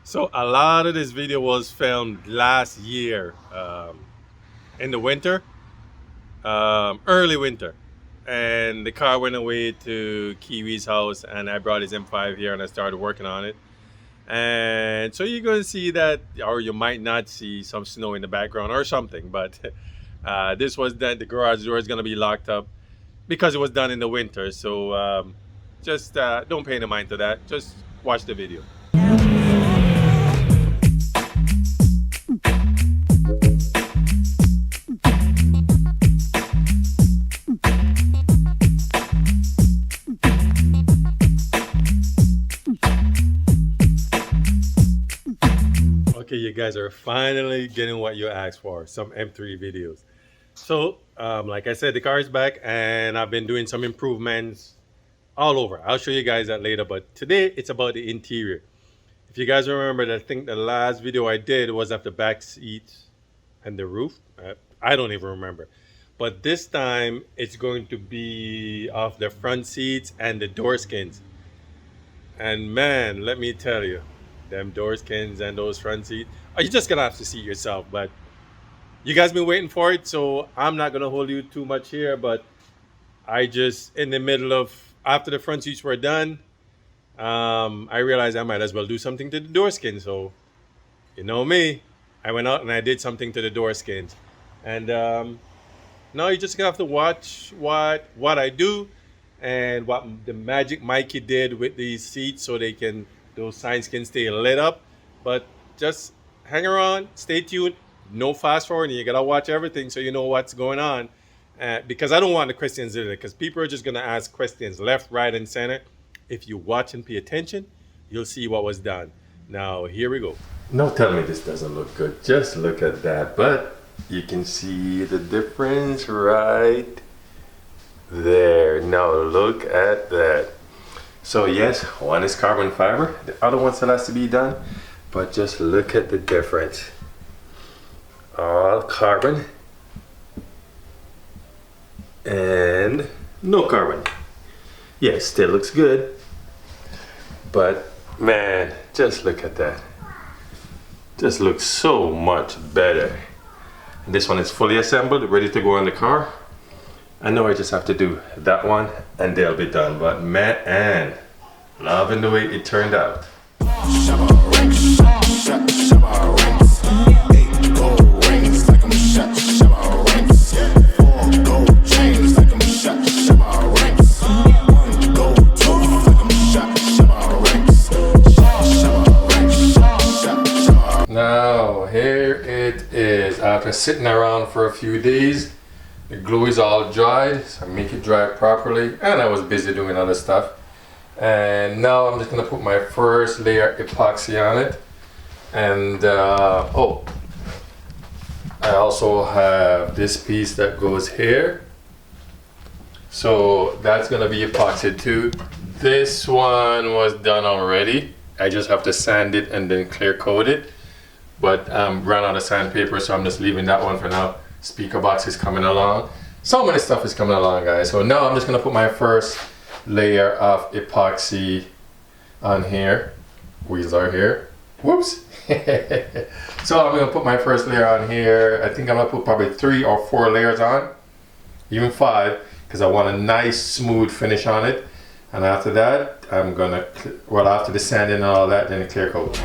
So a lot of this video was filmed last year in the winter, early winter. And the car went away to Kiwi's house, and I brought his M5 here and I started working on it. And so you're going to see that, or you might not see some snow in the background or something. But this was done, the garage door is going to be locked up because it was done in the winter. So just don't pay any mind to that. Just watch the video. Okay, you guys are finally getting what you asked for, some M3 videos. So, like I said, the car is back and I've been doing some improvements all over. I'll show you guys that later, but today it's about the interior. If you guys remember, I think the last video I did was of the back seats and the roof. I don't even remember. But this time it's going to be off the front seats and the door skins. And man, let me tell you, them door skins and those front seats, you're just gonna have to see it yourself. But you guys been waiting for it, so I'm not gonna hold you too much here. But I just, in the middle of, after the front seats were done, I realized I might as well do something to the door skin. So, you know me, I went out and I did something to the door skins. And now you're just gonna have to watch what I do and what the magic Mikey did with these seats so those signs can stay lit up. But just hang around, stay tuned. No fast forwarding. You gotta watch everything so you know what's going on. Because I don't want the questions either. Because people are just gonna ask questions left, right, and center. If you watch and pay attention, you'll see what was done. Now here we go. No, tell me this doesn't look good. Just look at that. But you can see the difference right there. Now look at that. So yes, one is carbon fiber, the other one still has to be done, but just look at the difference. All carbon and no carbon. Yes, still looks good, but man, just look at that. Just looks so much better. And this one is fully assembled, ready to go in the car. I know I just have to do that one and they'll be done, but man, loving the way it turned out. Now here it is. After sitting around for a few days, the glue is all dried, so I make it dry properly, and I was busy doing other stuff. And now I'm just gonna put my first layer epoxy on it. And oh, I also have this piece that goes here. So that's gonna be epoxy too. This one was done already. I just have to sand it and then clear coat it. But ran out of sandpaper, so I'm just leaving that one for now. Speaker box is coming along. So many stuff is coming along, guys. So now I'm just gonna put my first layer of epoxy on here. Wheels are here. Whoops. So I'm gonna put my first layer on here. I think I'm gonna put probably 3 or 4 layers on, even 5, because I want a nice smooth finish on it. And after that, I'm gonna, well, after the sanding and all that, then clear coat.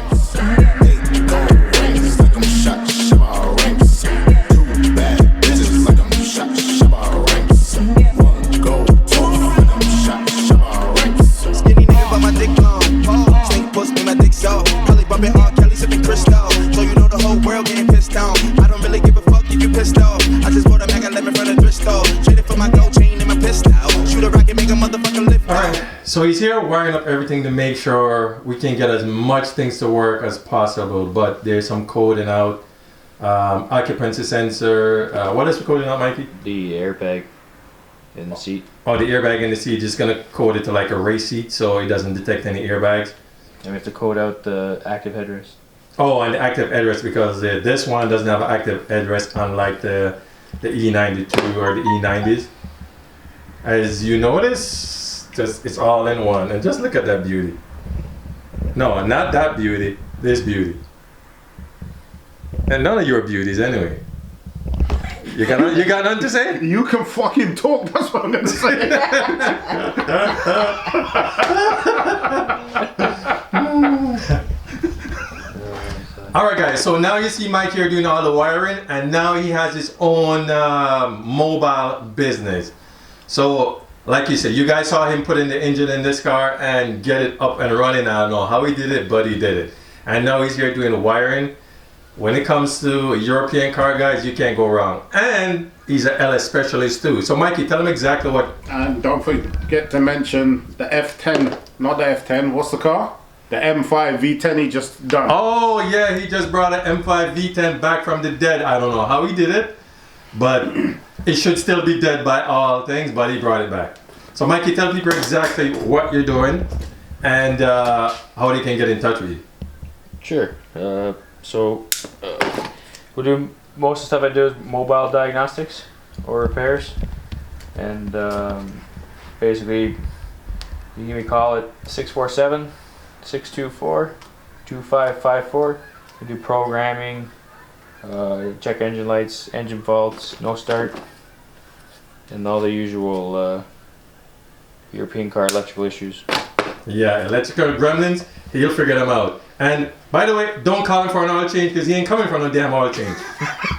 So he's here wiring up everything to make sure we can get as much things to work as possible, but there's some coding out. Occupancy sensor. What is we coding out, Mikey? The airbag in the seat. Oh, the airbag in the seat. Just gonna code it to like a race seat so it doesn't detect any airbags. And we have to code out the active headrest. Oh, and the active headrest, because this one doesn't have an active headrest, unlike the E92 or the E90s. As you notice, just it's all in one. And just look at that beauty. No, not that beauty. This beauty. And none of your beauties anyway. You got nothing to say? You can fucking talk, that's what I'm gonna say. Alright guys, so now you see Mike here doing all the wiring, and now he has his own mobile business. So like you said, you guys saw him put in the engine in this car and get it up and running. I don't know how he did it, but he did it. And now he's here doing the wiring. When it comes to a European car, guys, you can't go wrong. And he's an LS specialist too. So Mikey, tell him exactly what. And don't forget to mention the F10, not the F10, what's the car? The M5 V10 he just done. Oh yeah, he just brought an M5 V10 back from the dead. I don't know how he did it, but it should still be dead by all things, but he brought it back. So Mikey, tell people exactly what you're doing and how they can get in touch with you. Sure. We'll do most of the stuff I do is mobile diagnostics or repairs, and basically you can give me a call at 647-624-2554. We do programming, check engine lights, engine faults, no start, and all the usual European car electrical issues. Yeah, electrical gremlins, he'll figure them out. And by the way, don't call him for an oil change because he ain't coming for no damn oil change.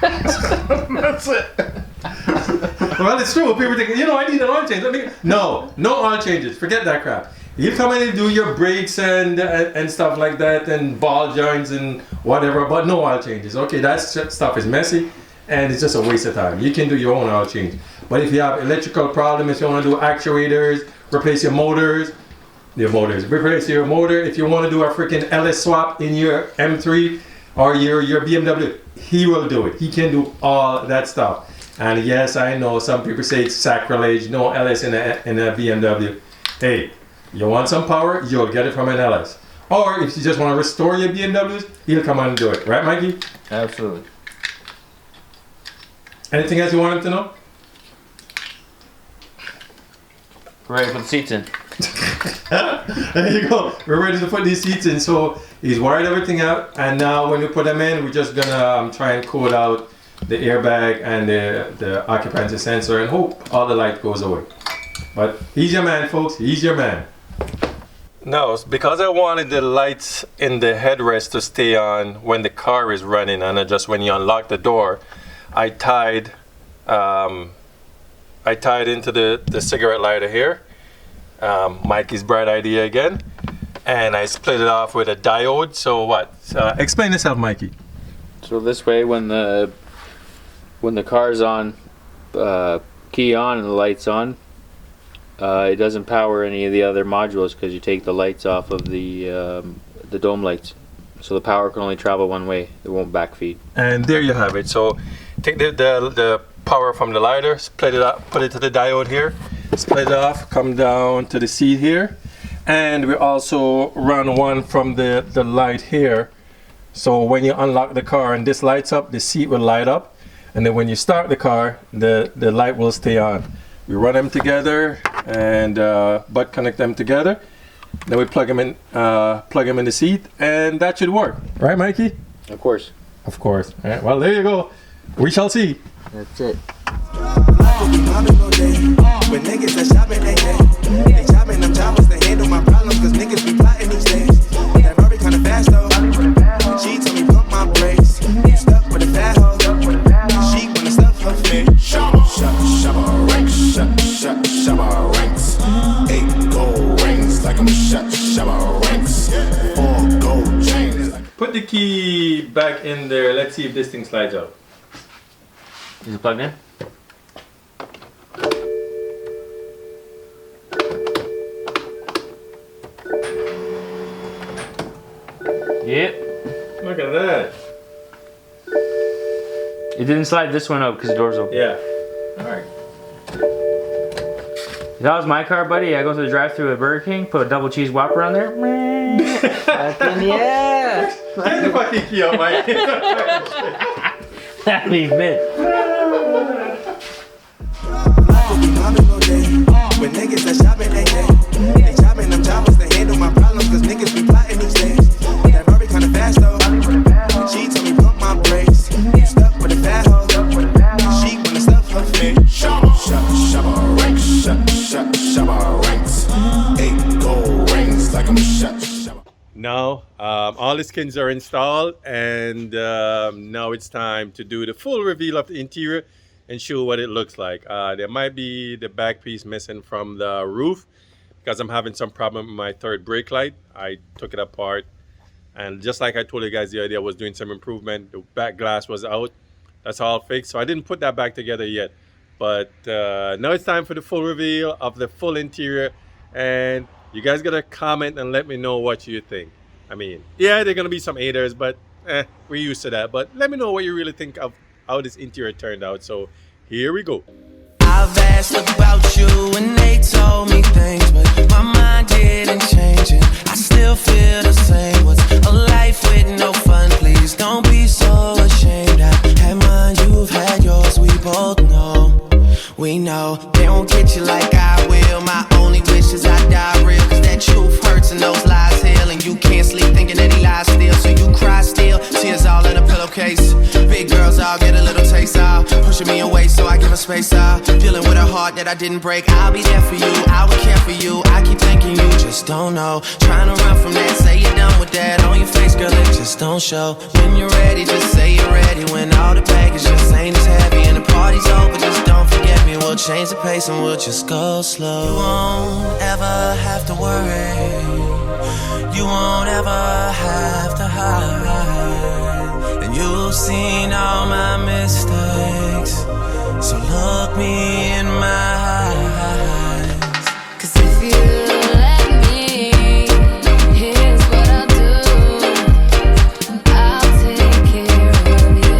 That's it. Well, it's true. People think, I need an oil change. No oil changes. Forget that crap. He'll come in and do your brakes and stuff like that, and ball joints and whatever, but no oil changes. Okay, that stuff is messy and it's just a waste of time. You can do your own oil change. But if you have electrical problems, if you want to do actuators, replace your motors, replace your motor. If you want to do a freaking LS swap in your M3 or your BMW, he will do it. He can do all that stuff. And yes, I know some people say it's sacrilege, no LS in a BMW. Hey, you want some power, you'll get it from an LS. Or if you just want to restore your BMWs, he'll come on and do it. Right, Mikey? Absolutely. Anything else you want him to know? Ready to put the seats in. There you go. We're ready to put these seats in. So he's wired everything out, and now when we put them in, we're just gonna try and code out the airbag and the occupancy sensor and hope all the light goes away. But he's your man, folks. He's your man. No, it's because I wanted the lights in the headrest to stay on when the car is running, and just when you unlock the door, I tied into the cigarette lighter here. Mikey's bright idea again, and I split it off with a diode. So what? Explain yourself, Mikey. So this way, when the car's on, key on and the light's on, it doesn't power any of the other modules because you take the lights off of the dome lights. So the power can only travel one way. It won't backfeed. And there you have it. So take the power from the lighter, split it up, put it to the diode here, split it off, come down to the seat here, and we also run one from the light here. So when you unlock the car and this lights up, the seat will light up, and then when you start the car, the light will stay on. We run them together and butt connect them together. Then we plug them in the seat, and that should work, right, Mikey? Of course. Of course. All right, well, there you go. We shall see. That's it. When niggas are shopping, they chopping them choppers to handle my problems, cause niggas be plotting these days. That Rory kinda fast though. She told me pump my brakes. You stuck with a fat hoe. She wanna stuff her face. Shabba ranks. Shabba ranks. 8 gold rings like I'm shabba ranks. 4 gold chains. Put the key back in there. Let's see if this thing slides out. Is it plugged in? Yep. Look at that. It didn't slide this one up because the door's open. Yeah. All right. If that was my car, buddy, I go to the drive-thru at Burger King, put a double cheese Whopper on there. Fucking yeah. Get the fucking key out, Mike. That'd be fit. When niggas are shopping, they chopping them choppers to handle my problems, cause niggas be plotting these days. That Rory kinda fast all the skins are installed, and now it's time to do the full reveal of the interior and show what it looks like. There might be the back piece missing from the roof because I'm having some problem with my third brake light. I took it apart, and just like I told you guys the other day, I was doing some improvement. The back glass was out. That's all fixed, so I didn't put that back together yet. But now it's time for the full reveal of the full interior, and you guys gotta comment and let me know what you think. I mean, yeah, there are gonna be some haters, but we're used to that. But let me know what you really think of how this interior turned out. So here we go. I've asked about you and they told me things, but my mind didn't change it. I still feel the same. What's a life with no fun? Please don't be so ashamed. I had mine, you've had yours. We both know, we know they don't get you like I will. My only wish is I die real, cause that truth hurts and those lies heal. And you can't sleep thinking that he lies still, so you cry still. Tears all in a pillowcase. Big girls all get a little taste out, pushing me away so I give her space out. Dealing with a heart that I didn't break. I'll be there for you, I would care for you. I keep thinking you just don't know. Trying to run from that, say you're done with that. On your face, girl, it just don't show. When you're ready, just say you're ready. When all the baggage just ain't as heavy and the party's over, just don't forget me. We'll change the pace and we'll just go slow. You won't ever have to worry. You won't ever have to hide. And you've seen all my mistakes, so look me in my eyes. Cause if you let me, here's what I'll do. I'll take care of you.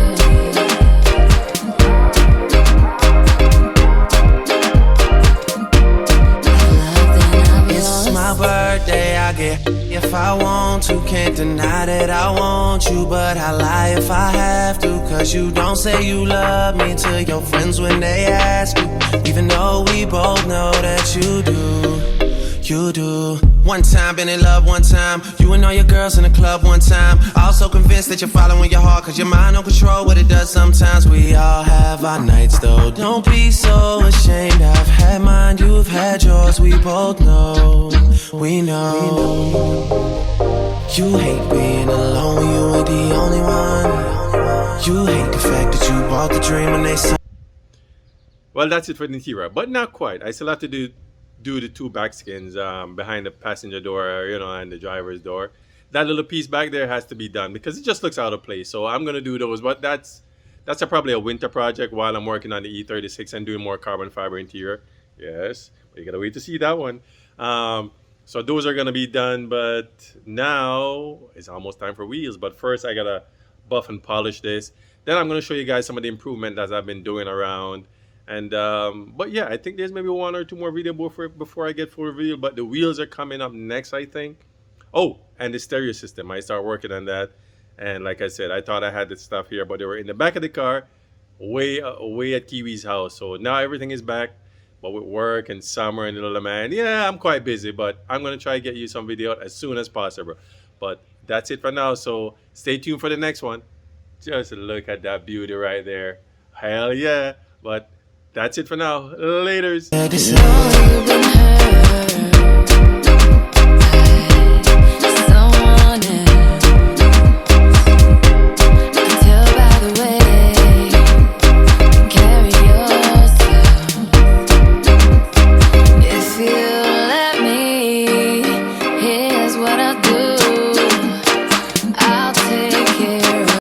It's my birthday, I get if I want to. Can't deny that I want you, but I lie if I have to. Cause you don't say you love me to your friends when they ask you, even though we both know that you do. You do. One time, been in love one time. You and all your girls in the club one time. Also convinced that you're following your heart, cause your mind don't control what it does sometimes. We all have our nights though. Don't be so ashamed. I've had mine, you've had yours. We both know. We know. You hate being alone when you ain't the only one. You hate the fact that you bought the dream and they saw. Well, that's it for the interior, but not quite. I still have to do the two back skins behind the passenger door, and the driver's door. That little piece back there has to be done because it just looks out of place. So I'm gonna do those, but that's probably a winter project while I'm working on the E36 and doing more carbon fiber interior. Yes, but you gotta wait to see that one. So those are gonna be done, but now it's almost time for wheels. But first I gotta buff and polish this. Then I'm gonna show you guys some of the improvement that I've been doing around. And but yeah, I think there's maybe one or two more videos before I get full reveal. But the wheels are coming up next, I think. Oh, and the stereo system. I start working on that. And like I said, I thought I had this stuff here, but they were in the back of the car, way at Kiwi's house. So now everything is back. But with work and summer and little man, yeah, I'm quite busy. But I'm gonna try to get you some video as soon as possible. But that's it for now. So stay tuned for the next one. Just look at that beauty right there. Hell yeah. But that's it for now. Laters. Know you've been hurt by someone else. I can tell by the way you carry yourself. If you let me, here's what I'll do.